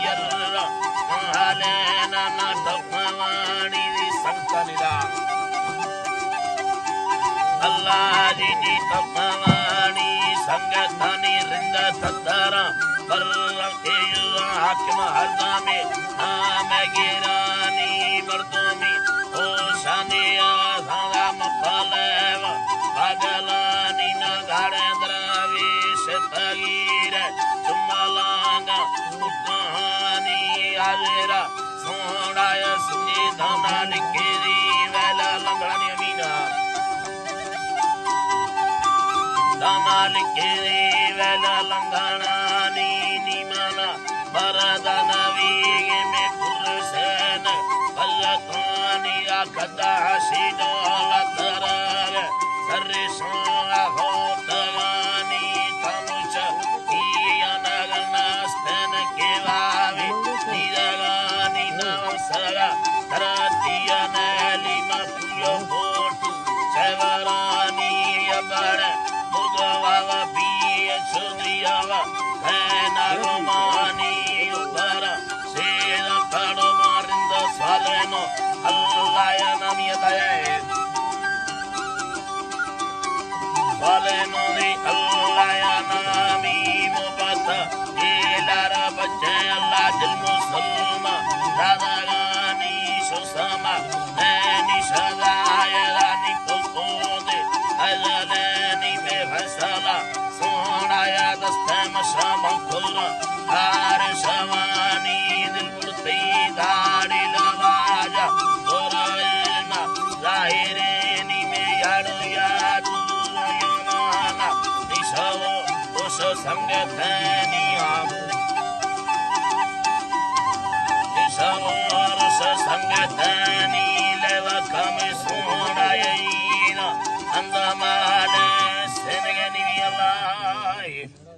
yerra halena na tafwani di sankanida Allah di tafwani sangatani rinda tatara barra teyu hakim hardame amagirani mardumi o shaniya zala mapaleva pagalani na garendra vishtagire chumalanga uttani azera sonaya sunni dhamani kiri vela langrani amina dhamani kiri vela langrani nimana baradana vige me purusena ballatani akada hasido lataraga sarrisona hotagani tamucha iyanagana stena kevavi nidagani namasaga taratiyana lima puyo portu sevarani yabara murgavava piya chudriyava kena romani upara seda kado marinda saleno allaya namiyadaye saleno ni allaya nami mubata ilara bacche allah dil muslima radagani susama ani shadaya ni kulkode azalani me fasala sonaya dastama shama kulla arshavani dil kurti dari lavaja dorayna zahireni me yadu yadu yonana nisavo dosha sangataniya nisavo dosha sangatani leva kame sonayina andamale senegani Allah